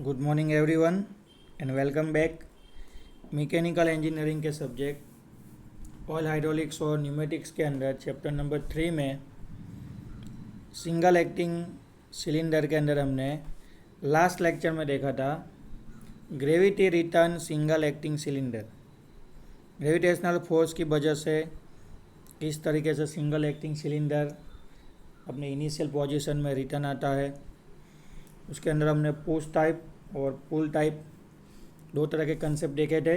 Good morning everyone and welcome back. Mechanical engineering के subject oil hydraulics और pneumatics के अंदर चैप्टर नंबर 3 में सिंगल एक्टिंग सिलेंडर के अंदर हमने लास्ट लेक्चर में देखा था gravity return single acting cylinder. Gravitational force की वजह से किस तरीके से सिंगल एक्टिंग सिलेंडर अपने इनिशियल पोजीशन में रिटर्न आता है। उसके अंदर हमने पुश टाइप और पुल टाइप दो तरह के कंसेप्ट देखे थे।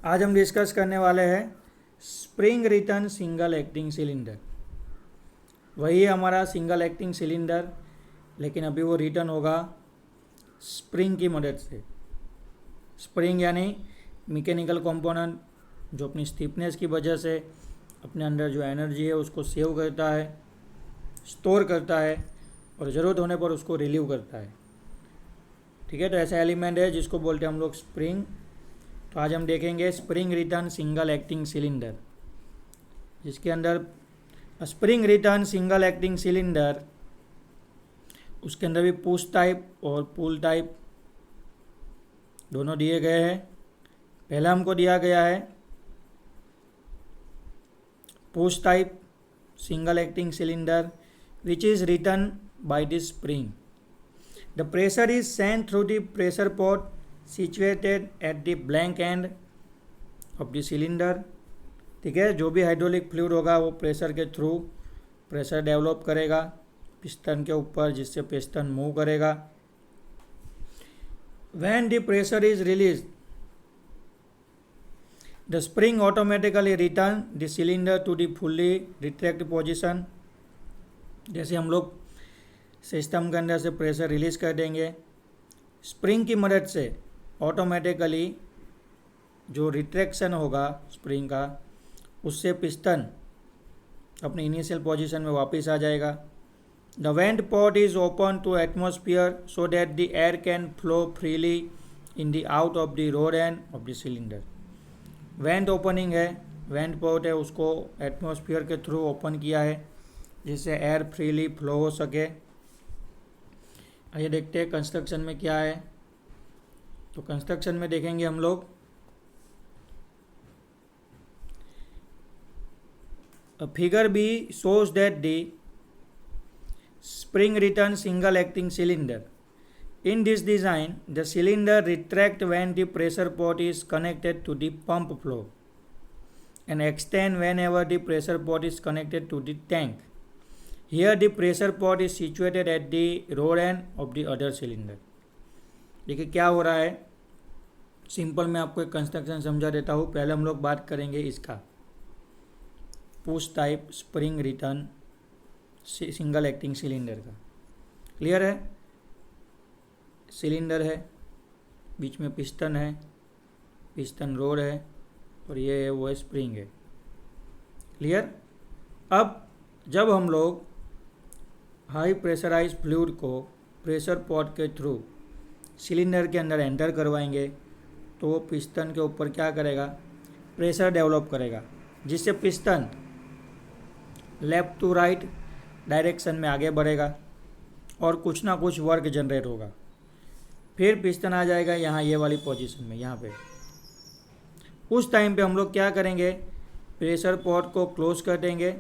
आज हम डिस्कस करने वाले हैं spring return single acting cylinder. वही है हमारा सिंगल एक्टिंग सिलेंडर, लेकिन अभी वो रिटर्न होगा स्प्रिंग की मदद से। स्प्रिंग यानी मैकेनिकल कंपोनेंट जो अपनी स्टिफनेस की वजह से अपने अंदर जो एनर्जी है उसको सेव करता है, स्टोर करता है और ज़रूरत होने पर उसको रिलीव करता है। ठीक है, तो ऐसा एलिमेंट है जिसको बोलते हैं हम लोग स्प्रिंग। तो आज हम देखेंगे spring return single acting cylinder, जिसके अंदर spring return single acting cylinder, उसके अंदर भी पुश टाइप और पुल टाइप दोनों दिए गए हैं। पहला हमको दिया गया है push type single acting cylinder which is written by this spring. The pressure is sent through the pressure pot situated at the blank end of the cylinder. ठीक है, जो भी हाइड्रोलिक फ्लूइड होगा वो प्रेशर के थ्रू प्रेशर डेवलप करेगा piston के ऊपर, जिससे पिस्टन मूव करेगा। When the pressure is released, the spring automatically return the cylinder to the fully retract position. जैसे हम लोग सिस्टम के अंदर से प्रेशर रिलीज़ कर देंगे, स्प्रिंग की मदद से ऑटोमेटिकली जो रिट्रैक्शन होगा स्प्रिंग का, उससे पिस्टन अपने इनिशियल पोजीशन में वापस आ जाएगा। The vent port is open to atmosphere so that the air can flow freely in the out of the rod end of the cylinder. Vent opening है, vent port है, उसको atmosphere के through open किया है जिससे air freely flow हो सके। आइए देखते हैं कंस्ट्रक्शन में क्या है। तो कंस्ट्रक्शन में देखेंगे हम लोग figure B shows that the spring return single acting cylinder. In this design, the cylinder retracts when the pressure pot is connected to the pump flow and extend whenever the pressure pot is connected to the tank. Here the pressure pot is situated at the rod end of the other cylinder. देखिए क्या हो रहा है, simple मैं आपको एक construction समझा देता हूँ। पहले हम लोग बात करेंगे इसका push type spring return single acting cylinder का। क्लियर है, सिलेंडर है, बीच में पिस्टन है, पिस्टन रोड है और ये है वो स्प्रिंग है। क्लियर। अब जब हम लोग हाई प्रेशराइज फ्लूइड को प्रेशर पॉट के थ्रू सिलेंडर के अंदर एंटर करवाएंगे तो वो पिस्टन के ऊपर क्या करेगा, प्रेशर डेवलप करेगा, जिससे piston left to right direction में आगे बढ़ेगा और कुछ ना कुछ वर्क जनरेट होगा। फिर पिस्टन आ जाएगा यहाँ ये वाली पोजीशन में, यहाँ पे। उस टाइम पे हम लोग क्या करेंगे, प्रेशर पॉट को क्लोज कर देंगे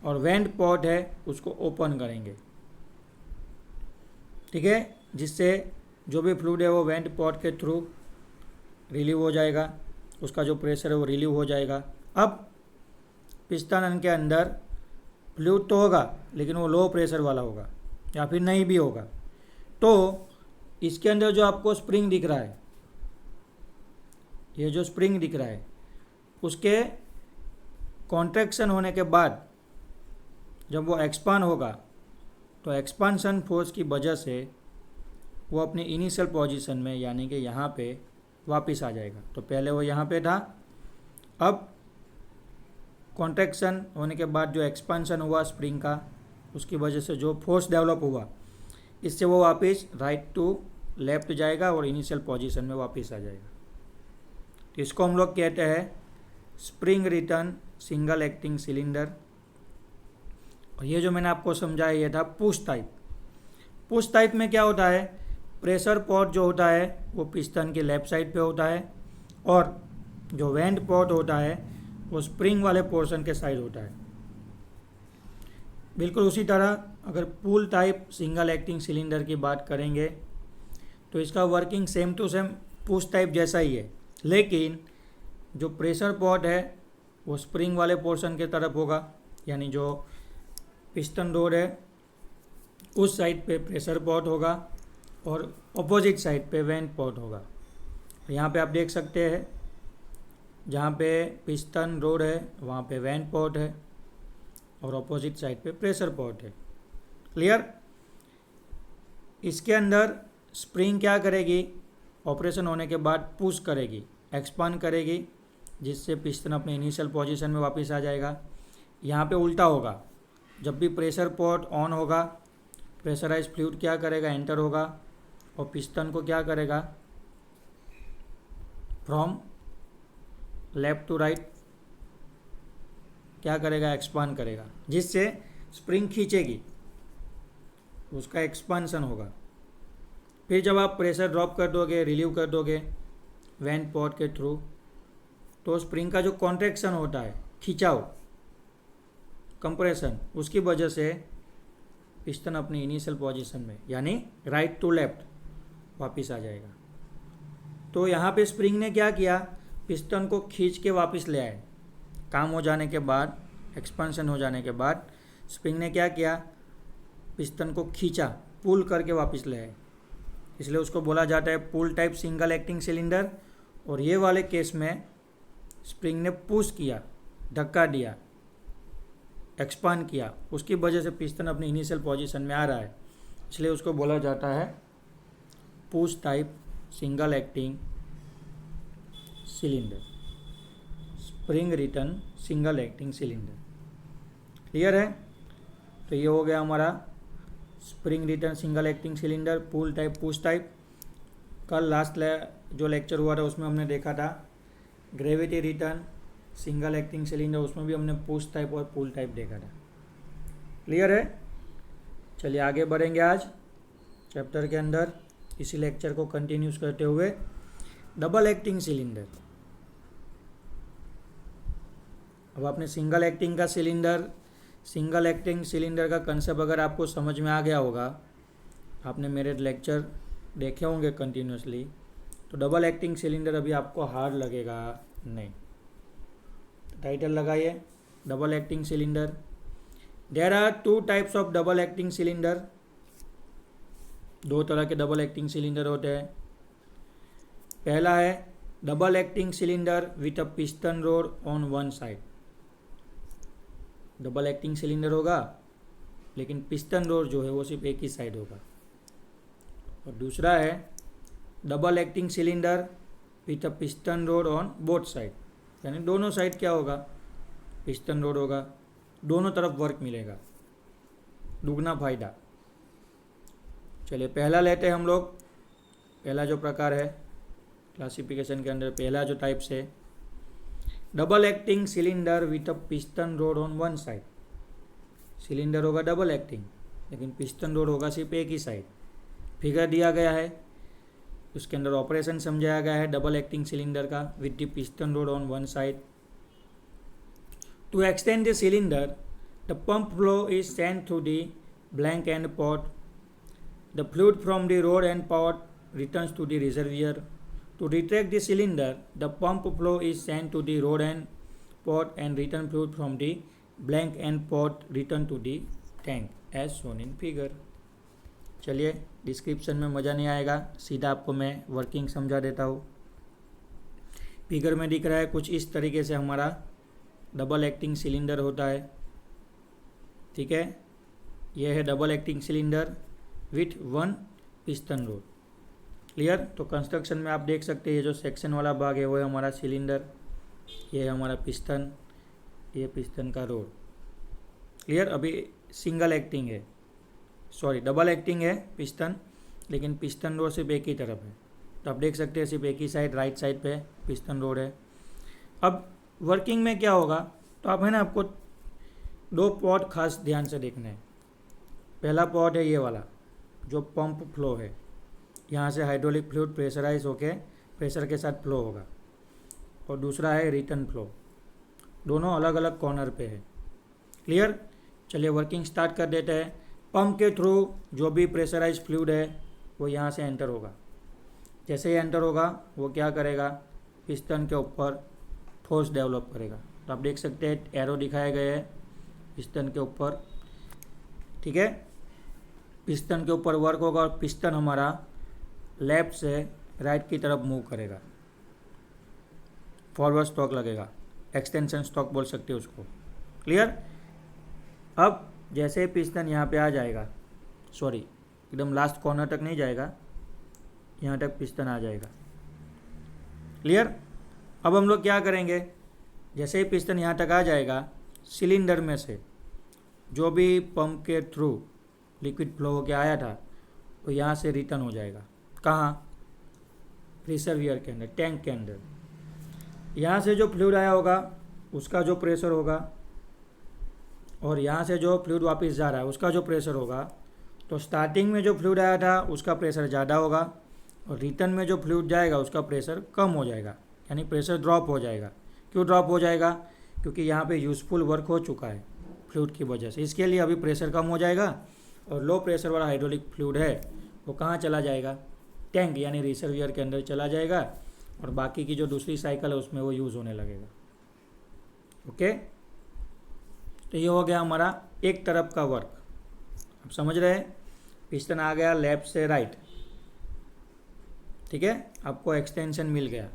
और वेंट पॉट है उसको ओपन करेंगे। ठीक है, जिससे जो भी फ्लूइड है वो वेंट पॉट के थ्रू रिलीव हो जाएगा, उसका जो प्रेशर है वो रिलीव हो जाएगा। अब पिस्टन के अंदर फ्लूइड तो होगा लेकिन वो लो प्रेशर वाला होगा या फिर नहीं भी होगा। तो इसके अंदर जो आपको स्प्रिंग दिख रहा है, ये जो स्प्रिंग दिख रहा है, उसके कॉन्ट्रैक्शन होने के बाद जब वो एक्सपांड होगा तो एक्सपांशन फोर्स की वजह से वो अपने इनिशियल पोजीशन में यानी कि यहाँ पे वापस आ जाएगा। तो पहले वो यहाँ पे था, अब कॉन्ट्रैक्शन होने के बाद जो एक्सपांशन हुआ स्प्रिंग का, उसकी वजह से जो फोर्स डेवलप हुआ, इससे वो वापस राइट टू लेफ्ट जाएगा और इनिशियल पोजीशन में वापस आ जाएगा। तो इसको हम लोग कहते हैं spring return single acting cylinder. और ये जो मैंने आपको समझाया ये था पुश टाइप। पुश टाइप में क्या होता है, प्रेशर पॉट जो होता है वो पिस्टन के लेफ्ट साइड पे होता है और जो वेंट पॉट होता है वो स्प्रिंग वाले पोर्शन के साइड होता है। बिल्कुल उसी तरह अगर pull type single acting cylinder की बात करेंगे तो इसका working same to same push type जैसा ही है, लेकिन जो प्रेशर पॉट है वो स्प्रिंग वाले पोर्शन के तरफ होगा, यानी जो पिस्टन रोड है उस साइड पे प्रेशर पॉट होगा और ऑपोजिट साइड पे वेंट पॉट होगा। यहाँ पे आप देख सकते हैं जहाँ पे पिस्टन रोड है वहाँ पे वेंट पॉट है और ऑपोजिट साइड पे प्रेशर पॉट है। क्लियर? इसके अंदर स्प्रिंग क्या करेगी, ऑपरेशन होने के बाद पुश करेगी, एक्सपांड करेगी, जिससे पिस्टन अपने इनिशियल पोजीशन में वापस आ जाएगा। यहाँ पे उल्टा होगा, जब भी प्रेशर पॉट ऑन होगा प्रेशराइज फ्लूइड क्या करेगा, एंटर होगा और पिस्टन को क्या करेगा, फ्रॉम लेफ्ट टू राइट क्या करेगा, एक्सपांड करेगा, जिससे स्प्रिंग खींचेगी, उसका एक्सपांसन होगा। फिर जब आप प्रेशर ड्रॉप कर दोगे, रिलीव कर दोगे वेंट पॉट के थ्रू, तो स्प्रिंग का जो कॉन्ट्रैक्शन होता है, खिंचाव, कंप्रेशन, उसकी वजह से पिस्टन अपनी इनिशियल पोजीशन में यानी राइट टू लेफ्ट वापस आ जाएगा। तो यहाँ पे स्प्रिंग ने क्या किया, पिस्टन को खींच के वापस ले आए। काम हो जाने के बाद, एक्सपेंशन हो जाने के बाद स्प्रिंग ने क्या किया, पिस्टन को खींचा, पुल करके वापस ले आए, इसलिए उसको बोला जाता है पुल टाइप सिंगल एक्टिंग सिलेंडर। और ये वाले केस में स्प्रिंग ने पुश किया, धक्का दिया, एक्सपांड किया, उसकी वजह से पिस्टन अपनी इनिशियल पोजीशन में आ रहा है, इसलिए उसको बोला जाता है push type single acting cylinder, spring return single acting cylinder. Clear है? तो ये हो गया हमारा spring return single acting cylinder, pull type, push type. कल लास्ट जो लेक्चर हुआ था उसमें हमने देखा था gravity return single acting cylinder, उसमें भी हमने पुश टाइप और पुल टाइप देखा था। क्लियर है? चलिए आगे बढ़ेंगे आज चैप्टर के अंदर, इसी लेक्चर को कंटिन्यूस करते हुए। Double acting cylinder. अब आपने सिंगल एक्टिंग का कंसेप्ट अगर आपको समझ में आ गया होगा, आपने मेरे लेक्चर देखे होंगे कंटिन्यूसली, तो डबल एक्टिंग सिलेंडर अभी आपको हार्ड लगेगा नहीं। टाइटल लगाइए, double acting cylinder. There are two types of double acting cylinder. दो तरह के डबल एक्टिंग सिलेंडर होते हैं। पहला है double acting cylinder with a piston rod on one side. Double acting cylinder होगा लेकिन पिस्टन रोड जो है वो सिर्फ एक ही साइड होगा। और दूसरा है double acting cylinder with a piston rod on both side, यानी दोनों साइड क्या होगा, पिस्टन रोड होगा, दोनों तरफ वर्क मिलेगा, दुगना फायदा। चलिए पहला लेते हैं हम लोग। पहला जो प्रकार है क्लासिफिकेशन के अंदर, पहला जो टाइप से double acting cylinder with a piston rod on one side. Cylinder होगा डबल एक्टिंग लेकिन पिस्टन रोड होगा सिर्फ एक ही साइड। फिगर दिया गया है, उसके अंदर ऑपरेशन समझाया गया है डबल एक्टिंग सिलेंडर का with the piston rod on one side. To extend the cylinder the pump flow is sent through the blank end port. The fluid from the rod end port returns to the reservoir. To retract the cylinder, the pump flow is sent to the rod end pot and return fluid from the blank end pot return to the tank as shown in figure। चलिए description में मज़ा नहीं आएगा, सीधा आपको मैं working समझा देता हूँ। फिगर में दिख रहा है कुछ इस तरीके से हमारा डबल एक्टिंग सिलेंडर होता है। ठीक है, यह है double acting cylinder with one piston road. Clear? तो कंस्ट्रक्शन में आप देख सकते हैं ये जो सेक्शन वाला भाग है वो है हमारा सिलेंडर, ये है हमारा पिस्टन, ये पिस्टन का रोड। क्लियर? अभी सिंगल एक्टिंग है, सॉरी डबल एक्टिंग है पिस्टन, लेकिन पिस्टन रोड सिर्फ एक ही तरफ है। तो आप देख सकते हैं सिर्फ एक ही साइड, राइट साइड पे पिस्टन रोड है। अब वर्किंग में क्या होगा, तो आप है ना, आपको दो पॉट खास ध्यान से देखना है। पहला पॉट है ये वाला जो पंप फ्लो है, यहाँ से हाइड्रोलिक फ्लूइड प्रेशराइज होके प्रेशर के साथ फ्लो होगा, और दूसरा है रिटर्न फ्लो। दोनों अलग अलग कॉर्नर पे है। क्लियर? चलिए वर्किंग स्टार्ट कर देते हैं। पंप के थ्रू जो भी प्रेशराइज फ्लूइड है वो यहाँ से एंटर होगा। जैसे ही एंटर होगा वो क्या करेगा, पिस्टन के ऊपर फोर्स डेवलप करेगा। तो आप देख सकते हैं एरो दिखाए गए हैं पिस्टन के ऊपर, ठीक है। पिस्टन के ऊपर वर्क होगा और पिस्टन हमारा लेफ्ट से राइट की तरफ मूव करेगा, फॉरवर्ड स्ट्रोक लगेगा, एक्सटेंशन स्ट्रोक बोल सकते हो उसको। क्लियर? अब जैसे ही पिस्टन यहाँ पे आ जाएगा, सॉरी एकदम लास्ट कॉर्नर तक नहीं जाएगा, यहाँ तक पिस्टन आ जाएगा। क्लियर? अब हम लोग क्या करेंगे, जैसे ही पिस्टन यहाँ तक आ जाएगा, सिलेंडर में से जो भी पंप के थ्रू लिक्विड फ्लो होके आया था वो यहाँ से रिटर्न हो जाएगा। कहाँ? रिजर्वियर के अंदर, टैंक के अंदर। यहाँ से जो फ्लूइड आया होगा उसका जो प्रेशर होगा, और यहाँ से जो फ्लूइड वापस जा रहा है उसका जो प्रेशर होगा, तो स्टार्टिंग में जो फ्लूइड आया था उसका प्रेशर ज़्यादा होगा, और रिटर्न में जो फ्लूइड जाएगा उसका प्रेशर कम हो जाएगा, यानी प्रेशर ड्रॉप हो जाएगा। क्यों ड्रॉप हो जाएगा? क्योंकि यहाँ पे यूज़फुल वर्क हो चुका है फ्लूइड की वजह से, इसके लिए अभी प्रेशर कम हो जाएगा, और लो प्रेशर वाला हाइड्रोलिक फ्लूइड है वो कहाँ चला जाएगा, टैंक यानी रिजर्वियर के अंदर चला जाएगा, और बाकी की जो दूसरी साइकिल है उसमें वो यूज़ होने लगेगा। ओके, तो ये हो गया हमारा एक तरफ का वर्क। अब समझ रहे हैं, पिस्टन आ गया लेफ्ट से राइट, ठीक है, आपको एक्सटेंशन मिल गया।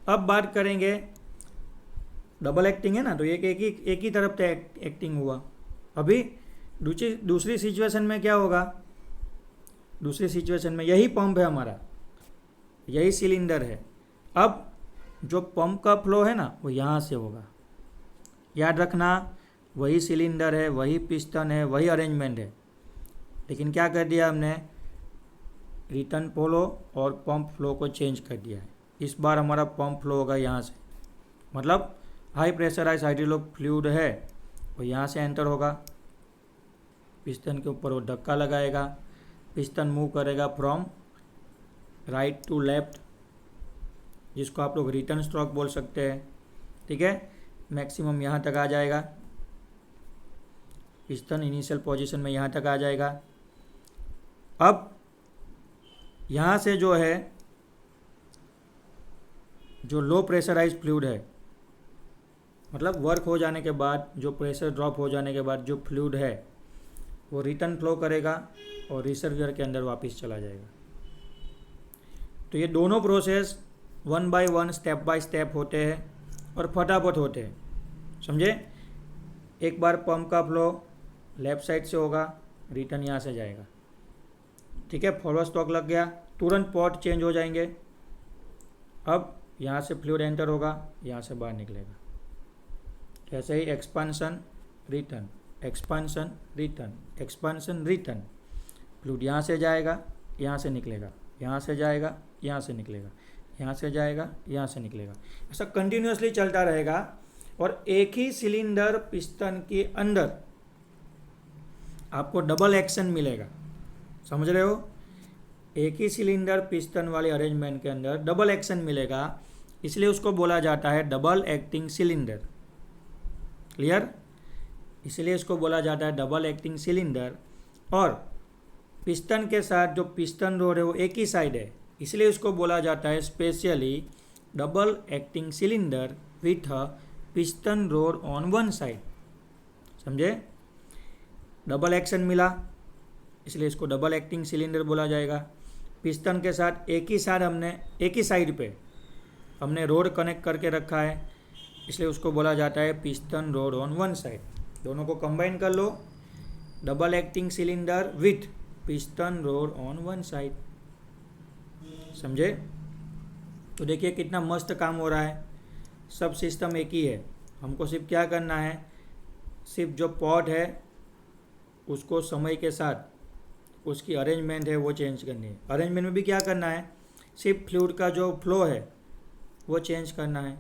अब बात करेंगे, डबल एक्टिंग है ना, तो एक ही तरफ से एक्टिंग हुआ। अभी दूसरी सिचुएशन में क्या होगा, दूसरी सिचुएशन में यही पंप है हमारा, यही सिलेंडर है। अब जो पंप का फ्लो है ना वो यहाँ से होगा। याद रखना, वही सिलेंडर है, वही पिस्टन है, वही अरेंजमेंट है, लेकिन क्या कर दिया हमने, रिटर्न फ्लो और पंप फ्लो को चेंज कर दिया है। इस बार हमारा पंप फ्लो होगा यहाँ से, मतलब हाई प्रेशराइज हाइड्रोलिक फ्लूइड है वो यहाँ से एंटर होगा, पिस्टन के ऊपर वो धक्का लगाएगा, पिस्टन मूव करेगा फ्रॉम राइट टू लेफ्ट, जिसको आप लोग रिटर्न स्ट्रोक बोल सकते हैं, ठीक है। मैक्सिमम यहाँ तक आ जाएगा, पिस्टन इनिशियल पोजीशन में यहाँ तक आ जाएगा। अब यहाँ से जो है, जो लो प्रेशराइज फ्लूइड है, मतलब वर्क हो जाने के बाद, जो प्रेशर ड्रॉप हो जाने के बाद जो फ्लूइड है वो रिटर्न फ्लो करेगा और रिजर्वियर के अंदर वापस चला जाएगा। तो ये दोनों process 1 by 1 step by step होते हैं और फटाफट होते हैं, समझे। एक बार पंप का फ्लो लेफ्ट साइड से होगा, रिटर्न यहाँ से जाएगा, ठीक है, फॉरवर्ड स्ट्रोक लग गया, तुरंत पॉट चेंज हो जाएंगे। अब यहाँ से फ्लूइड एंटर होगा, यहाँ से बाहर निकलेगा। ऐसे ही expansion return, expansion return, expansion return. Fluid यहाँ से जाएगा, यहाँ से निकलेगा, यहाँ से जाएगा, यहाँ से निकलेगा, यहाँ से जाएगा, यहाँ से निकलेगा। ऐसा कंटिन्यूसली चलता रहेगा, और एक ही सिलेंडर पिस्टन के अंदर आपको डबल एक्शन मिलेगा, समझ रहे हो। एक ही सिलेंडर पिस्टन वाले अरेंजमेंट के अंदर डबल एक्शन मिलेगा, इसलिए उसको बोला जाता है डबल एक्टिंग सिलेंडर। क्लियर? इसलिए इसको बोला जाता है डबल एक्टिंग सिलेंडर। और पिस्टन के साथ जो पिस्टन रोड है वो एक ही साइड है, इसलिए इसको बोला जाता है specially double acting cylinder with a piston rod on one side. समझे? डबल एक्शन मिला इसलिए इसको डबल एक्टिंग सिलेंडर बोला जाएगा। पिस्टन के साथ एक ही साइड पे हमने रोड कनेक्ट करके रखा है, इसलिए उसको बोला जाता है piston rod on one side. दोनों को कंबाइन कर लो, double acting cylinder with piston rod on one side. समझे? तो देखिए कितना मस्त काम हो रहा है, सब सिस्टम एक ही है। हमको सिर्फ क्या करना है, सिर्फ जो पॉट है उसको समय के साथ उसकी अरेंजमेंट है वो चेंज करनी है। अरेंजमेंट में भी क्या करना है, सिर्फ फ्लूइड का जो फ्लो है वो चेंज करना है।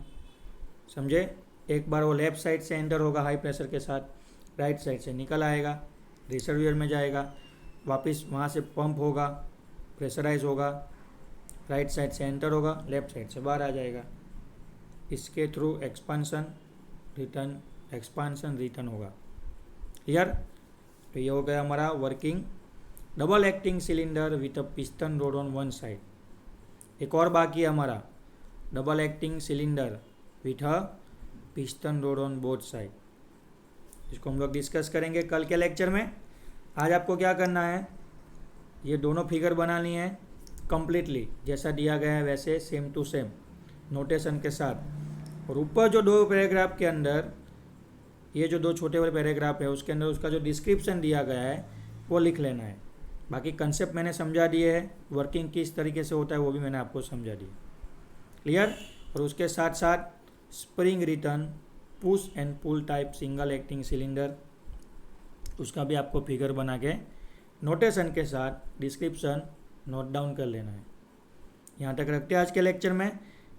समझे? एक बार वो लेफ़्ट साइड से एंटर होगा हाई प्रेशर के साथ, राइट साइड से निकल आएगा, रिजर्वियर में जाएगा, वापस वहाँ से पंप होगा, प्रेशराइज होगा, राइट साइड से एंटर होगा, लेफ्ट साइड से बाहर आ जाएगा। इसके थ्रू एक्सपांसन रिटर्न होगा। क्लियर? तो ये हो गया हमारा working double acting cylinder with a piston rod on one side. एक और बाकी है हमारा double acting cylinder with a piston rod on both side. इसको हम लोग डिस्कस करेंगे कल के लेक्चर में। आज आपको क्या करना है, ये दोनों फिगर बनानी है कंप्लीटली जैसा दिया गया है वैसे सेम टू सेम नोटेशन के साथ। और ऊपर जो दो पैराग्राफ के अंदर ये जो दो छोटे वाले पैराग्राफ है उसके अंदर उसका जो डिस्क्रिप्शन दिया गया है वो लिख लेना है। बाकी कंसेप्ट मैंने समझा दिए है, वर्किंग किस तरीके से होता है वो भी मैंने आपको समझा दिया। क्लियर? और उसके साथ साथ spring return push and pull type single acting cylinder, उसका भी आपको फिगर बना के नोटेशन के साथ डिस्क्रिप्शन नोट डाउन कर लेना है। यहाँ तक रखते हैं आज के लेक्चर में।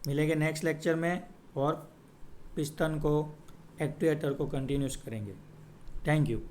मिलेंगे नेक्स्ट लेक्चर में और पिस्टन को एक्चुएटर को कंटिन्यूस करेंगे। Thank you.